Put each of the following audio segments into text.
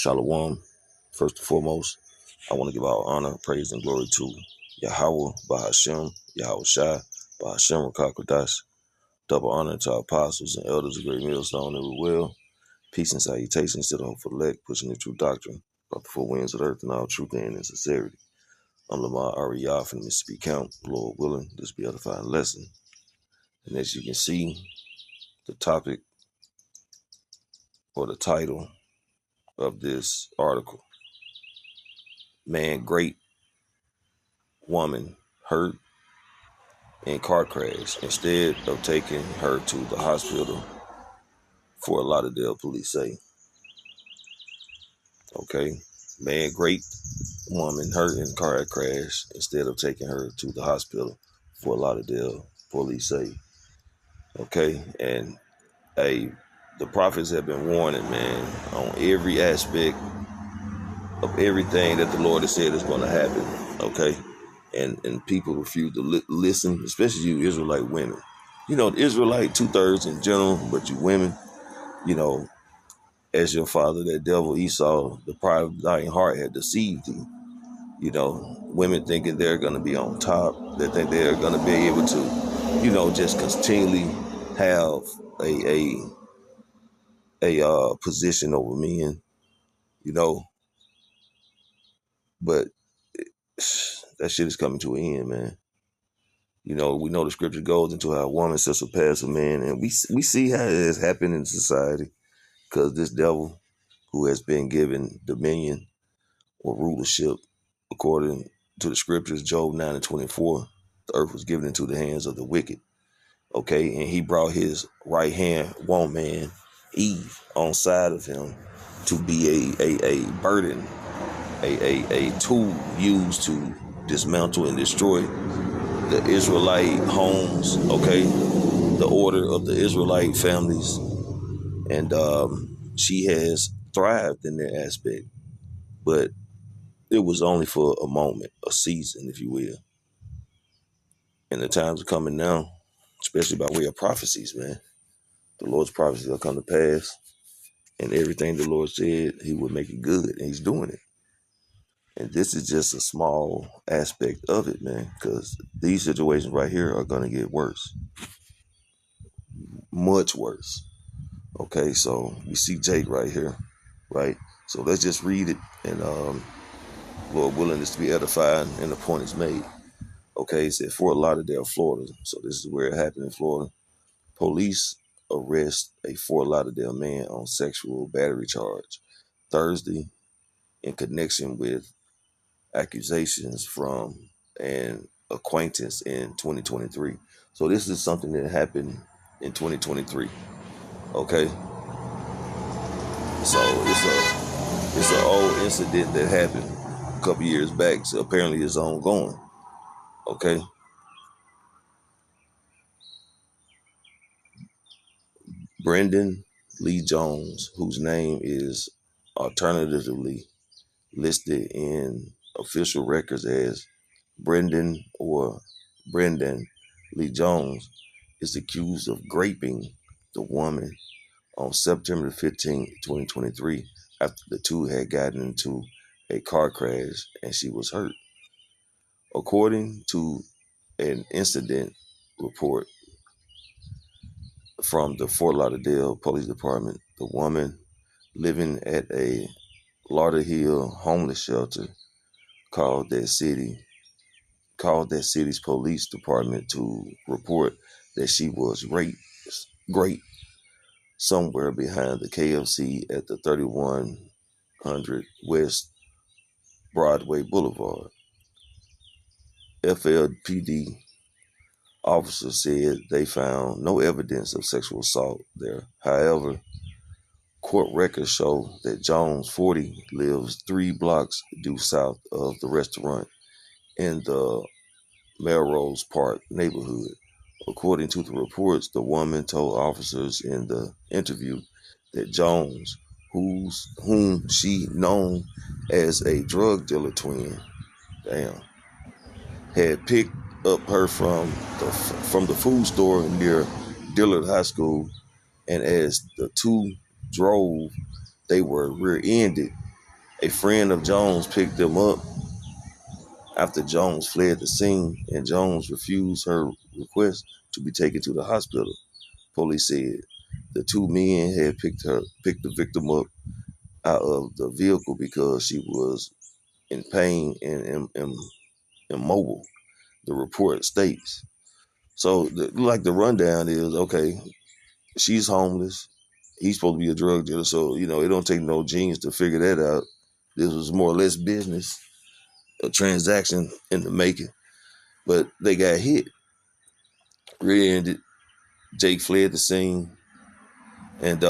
Shalom. First and foremost, I want to give all honor, praise, and glory to Yahweh, Bahashem, Yahweh Shai, Bahashem, Rakakwadash. Double honor to our apostles and elders of Great Millstone and will. Peace and salutations to the hopeful elect, pushing the true doctrine, brought the four winds of the earth and all truth and sincerity. I'm Lamar Ariyah from Mississippi Count, Lord willing, this be edifying lesson. And as you can see, the topic or the title of this article, Man Great, Woman Hurt in Car Crash instead of taking her to the hospital, Fort Lauderdale police say. Okay, man great, woman hurt in car crash instead of taking her to the hospital, Fort Lauderdale police say. Okay, and the prophets have been warning, man, on every aspect of everything that the Lord has said is going to happen. Okay, and people refuse to listen, especially you Israelite women. You know, the Israelite 2/3 in general, but you women, you know, as your father, that devil Esau, the pride of thine heart had deceived you. You know, women thinking they're going to be on top, they think they're going to be able to, you know, just continually have a position over men, you know, but that shit is coming to an end, man. You know, we know the scripture goes into how a woman shall surpass a man, and we see how it has happened in society because this devil who has been given dominion or rulership, according to the scriptures, Job 9:24, the earth was given into the hands of the wicked. Okay, and he brought his right hand woman, Eve, on side of him to be a burden, a tool used to dismantle and destroy the Israelite homes, okay, the order of the Israelite families, and she has thrived in that aspect, but it was only for a moment, a season, if you will. And the times are coming now, especially by way of prophecies, man. The Lord's prophecies will come to pass, and everything the Lord said, he would make it good, and he's doing it. And this is just a small aspect of it, man, because these situations right here are going to get worse, much worse. Okay, so we see Jake right here, right? So let's just read it, and Lord willing, this to be edified, and the point is made. Okay, it said Fort Lauderdale, Florida. So this is where it happened in Florida. Police arrest a Fort Lauderdale man on sexual battery charge Thursday in connection with accusations from an acquaintance in 2023. So this is something that happened in 2023. Okay, so it's an old incident that happened a couple years back. So apparently it's ongoing. Okay. Brendan Lee Jones, whose name is alternatively listed in official records as Brendan or Brendan Lee Jones, is accused of raping the woman on September 15, 2023, after the two had gotten into a car crash and she was hurt. According to an incident report from the Fort Lauderdale Police Department, the woman living at a Lauderhill homeless shelter called that city's police department to report that she was raped somewhere behind the KFC at the 3100 West Broadway Boulevard. FLPD officers said they found no evidence of sexual assault there. However, court records show that Jones, 40, lives 3 blocks due south of the restaurant in the Melrose Park neighborhood. According to the reports, the woman told officers in the interview that Jones, whom she known as a drug dealer twin, had picked up her from the food store near Dillard High School, and as the two drove, they were rear-ended A friend of Jones picked them up after Jones fled the scene, and Jones refused her request to be taken to the hospital. Police said the two men had picked the victim up out of the vehicle because she was in pain and immobile. The report states. So, the rundown is okay. She's homeless. He's supposed to be a drug dealer, so it don't take no genius to figure that out. This was more or less business, a transaction in the making. But they got hit, rear-ended. Jake fled the scene and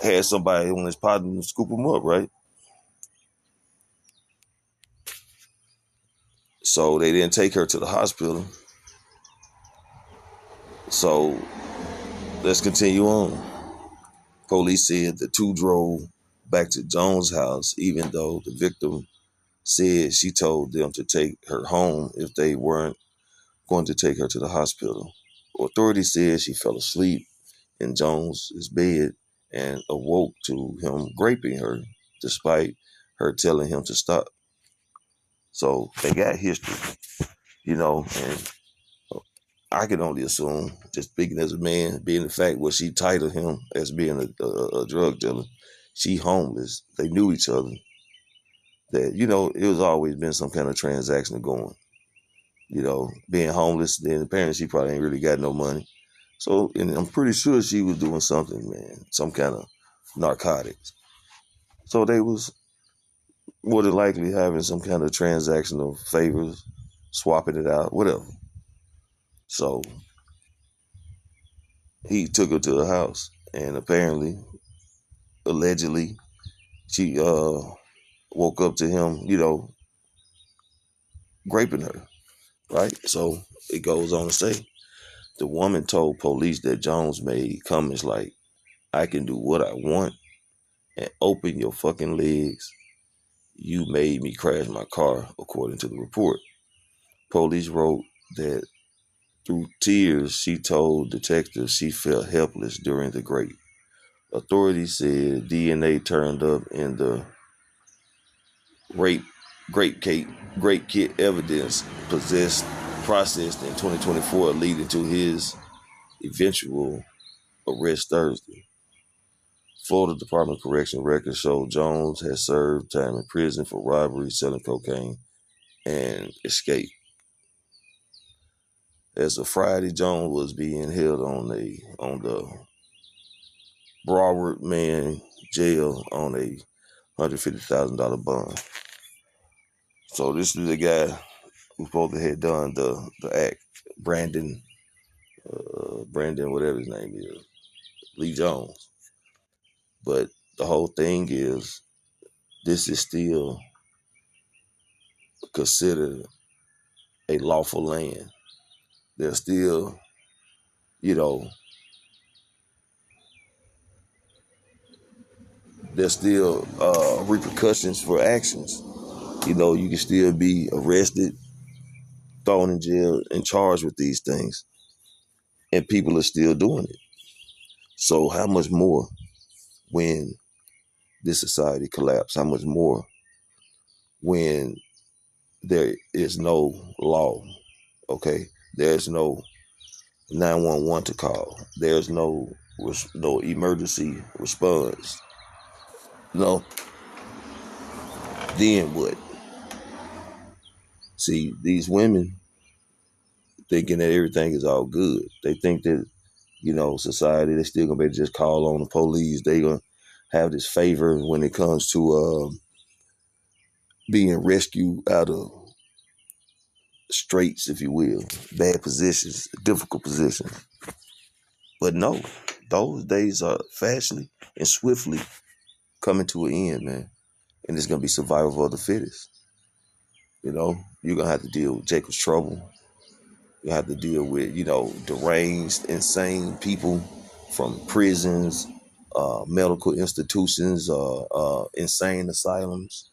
had somebody on his partner scoop him up, right? So they didn't take her to the hospital. So let's continue on. Police said the two drove back to Jones' house, even though the victim said she told them to take her home if they weren't going to take her to the hospital. Authorities said she fell asleep in Jones's bed and awoke to him raping her, despite her telling him to stop. So they got history, and I can only assume, just speaking as a man, being the fact what she titled him as being a drug dealer, she homeless. They knew each other. That it was always been some kind of transaction going. Being homeless, then apparently she probably ain't really got no money. So, and I'm pretty sure she was doing something, man, some kind of narcotics. So they was more than likely having some kind of transactional favors, swapping it out, whatever. So he took her to the house, and apparently, allegedly, she woke up to him, raping her, right? So it goes on to say the woman told police that Jones made comments like, "I can do what I want and open your fucking legs. You made me crash my car," according to the report. Police wrote that through tears, she told detectives she felt helpless during the rape. Authorities said DNA turned up in the rape grape kit evidence processed in 2024, leading to his eventual arrest Thursday. Florida Department of Correction records show Jones has served time in prison for robbery, selling cocaine, and escape. As of Friday, Jones was being held on the Broward Man jail on a $150,000 bond. So this is the guy who supposed to have done the act, Brandon, whatever his name is, Lee Jones. But the whole thing is, this is still considered a lawful land. There's still, you know, repercussions for actions. You can still be arrested, thrown in jail, and charged with these things, and people are still doing it. So how much more when this society collapses? How much more when there is no law? Okay, there's no 911 to call. There's no emergency response. No, then what? See, these women thinking that everything is all good. They think that society, they still gonna be able to just call on the police. They gonna have this favor when it comes to being rescued out of straits, if you will, bad positions, difficult positions. But no, those days are fastly and swiftly coming to an end, man. And it's gonna be survival of the fittest. You're gonna have to deal with Jacob's trouble. You have to deal with, deranged, insane people from prisons, medical institutions, insane asylums.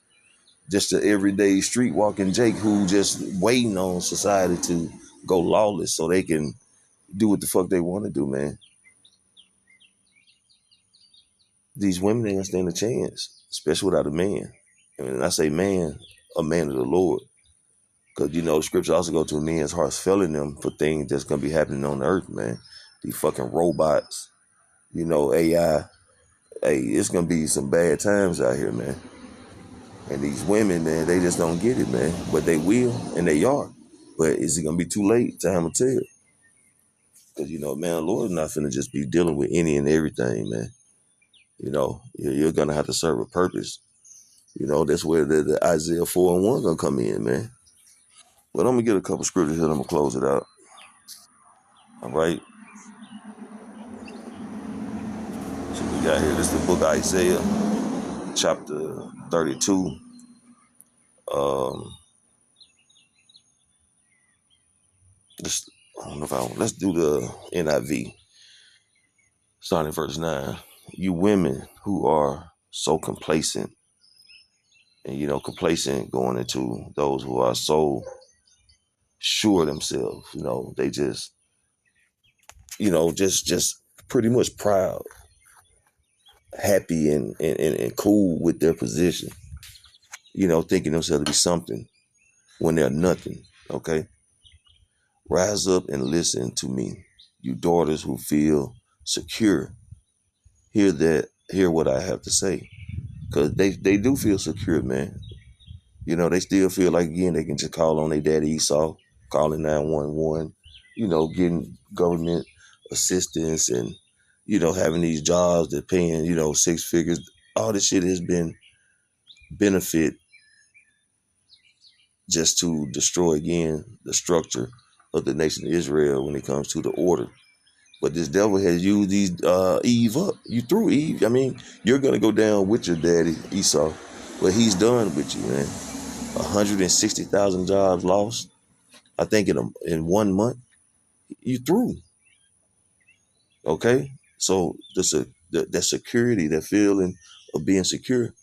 Just the everyday street walking Jake who just waiting on society to go lawless so they can do what the fuck they want to do, man. these women ain't gonna stand a chance, especially without a man. And when I say man, a man of the Lord. Because, the scripture also go to a man's hearts failing them for things that's going to be happening on the earth, man. These fucking robots, AI. Hey, it's going to be some bad times out here, man. And these women, man, they just don't get it, man. But they will, and they are. But is it going to be too late? Time will tell. Because, man, the Lord's not finna just be dealing with any and everything, man. You're going to have to serve a purpose. That's where the Isaiah 4 and 1 going to come in, man. But I'm going to get a couple scriptures here and I'm going to close it out. All right. So we got here, this is the book of Isaiah, chapter 32. Let's do the NIV, starting verse 9. You women who are so complacent, and complacent going into those who are so sure themselves, they just pretty much proud, happy and cool with their position, thinking themselves to be something when they're nothing, okay? Rise up and listen to me, you daughters who feel secure. Hear what I have to say. Because they do feel secure, man. They still feel like, again, they can just call on their daddy Esau, calling 911, getting government assistance and, having these jobs that paying, 6 figures. All this shit has been benefit just to destroy, again, the structure of the nation of Israel when it comes to the order. But this devil has used these Eve up. You threw Eve. I mean, you're going to go down with your daddy, Esau. But he's done with you, man. 160,000 jobs lost. I think in 1 month. You threw. Okay? So that security, that feeling of being secure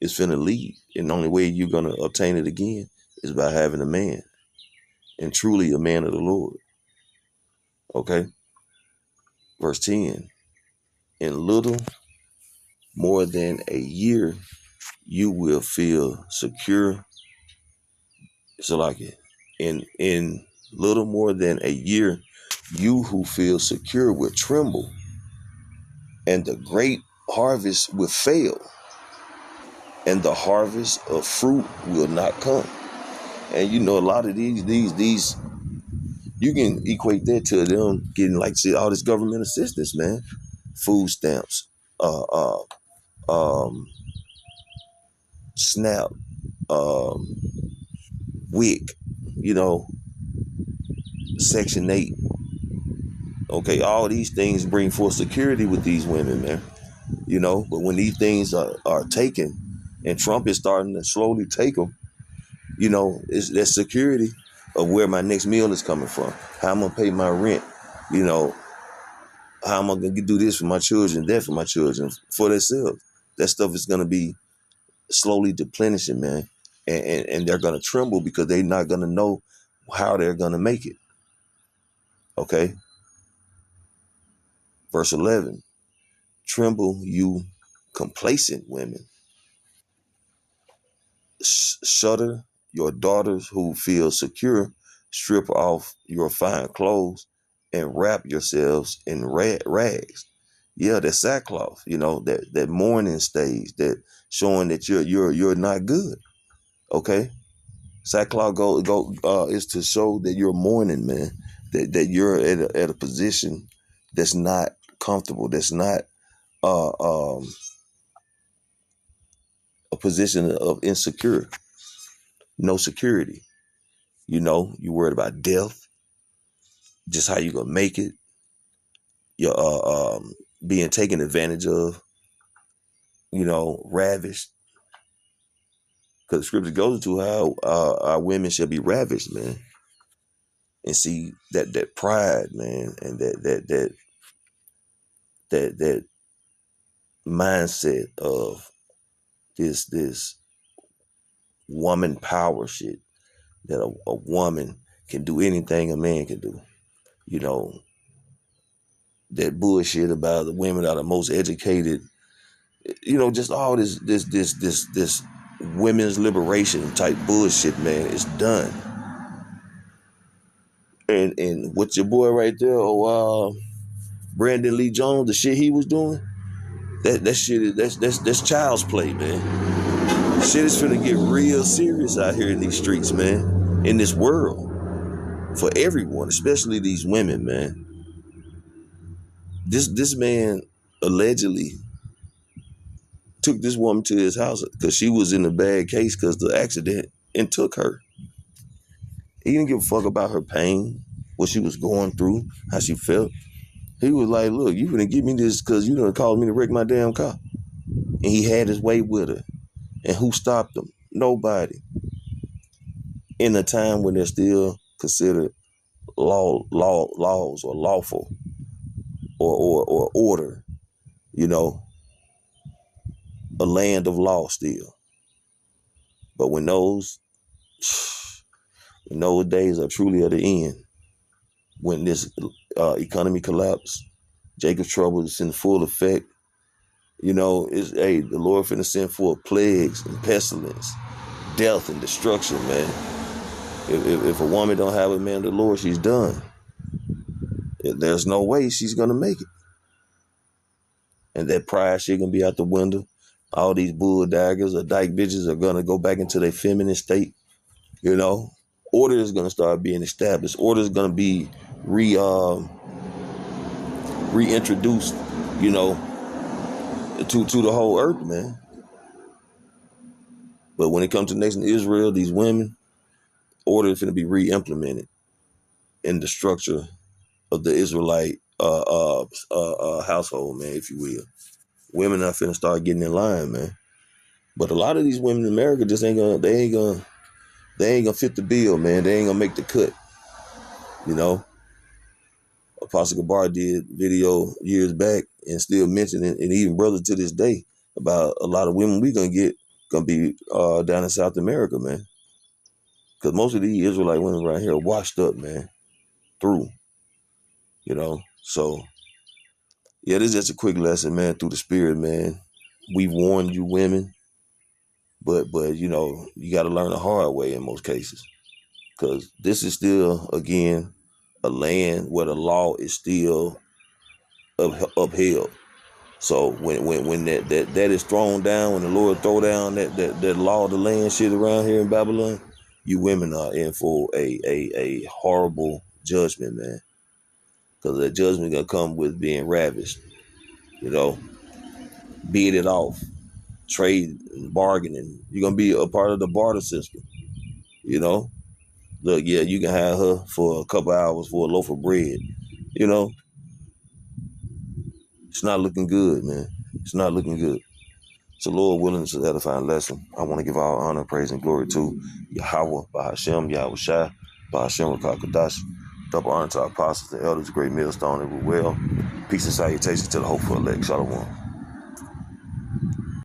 is finna leave. And the only way you're going to obtain it again is by having a man. And truly a man of the Lord. Okay? Verse 10. In little more than a year, you will feel secure. So like it. In little more than a year, you who feel secure will tremble, and the great harvest will fail, and the harvest of fruit will not come. And a lot of these you can equate that to them getting all this government assistance, man. Food stamps, uh, uh, um, SNAP, WIC, Section 8. Okay, all these things bring forth security with these women, man. But when these things are taken, and Trump is starting to slowly take them, it's that security of where my next meal is coming from, how I'm gonna pay my rent, how am I gonna do this for my children, that for my children, for themselves. That stuff is gonna be slowly deplenishing, man, and they're gonna tremble because they're not gonna know how they're gonna make it. Okay, verse 11. Tremble, you complacent women. Shudder, your daughters who feel secure. Strip off your fine clothes and wrap yourselves in rags. Yeah, that sackcloth, that mourning stage, that showing that you're not good. Okay, sackcloth is to show that you're mourning, man. That you're at a position that's not comfortable. That's not a position of insecure, no security. You worried about death, just how you gonna make it. You're being taken advantage of, ravished. Because the scripture goes into how our women shall be ravished, man. And see that pride, man, and that mindset of this woman power shit, that a woman can do anything a man can do. That bullshit about the women are the most educated, just all this women's liberation type bullshit, man, is done. And with your boy right there, Brandon Lee Jones, the shit he was doing, that shit is that's child's play, man. Shit is finna get real serious out here in these streets, man. In this world. For everyone, especially these women, man. This man allegedly took this woman to his house because she was in a bad case because the accident, and took her. He didn't give a fuck about her pain, what she was going through, how she felt. He was like, look, you gonna give me this because you done called me to wreck my damn car. And he had his way with her. And who stopped him? Nobody. In a time when they're still considered laws or lawful or order, a land of law still. But when those days are truly at the end, when this economy collapse, Jacob's trouble is in full effect, the Lord finna send forth plagues and pestilence, death and destruction, man. If a woman don't have a man of the Lord, she's done. There's no way she's gonna make it. And that pride shit gonna be out the window. All these bulldaggers or dyke bitches are gonna go back into their feminine state. Order is gonna start being established. Order is gonna be reintroduced, to the whole earth, man. But when it comes to the nation of Israel, these women, order is gonna be re-implemented in the structure of the Israelite household, man, if you will. Women are finna start getting in line, man. But a lot of these women in America just ain't gonna fit the bill, man. They ain't gonna make the cut. Apostle Gabar did video years back and still mentioning, and even brothers to this day, about a lot of women we gonna be down in South America, man. Because most of these Israelite women right here are washed up, man, through. So yeah, this is just a quick lesson, man, through the spirit, man. We've warned you women, but you got to learn the hard way in most cases, because this is still, again, a land where the law is still upheld. So when that is thrown down, when the Lord throw down that law of the land shit around here in Babylon, you women are in for a horrible judgment, man. Because that judgment gonna come with being ravished, beat off, trade and bargaining. You're gonna be a part of the barter system, Look, yeah, you can have her for a couple hours for a loaf of bread, It's not looking good, man. It's not looking good. So, Lord willing, it's an edifying lesson. I want to give all honor, praise, and glory to Yahweh, Bahashem, Yahweh Shai, Bahashem, Rakakadash. Double honor to our apostles, the elders, great millstone, and well. Peace and salutations to the hopeful elect. Shalom.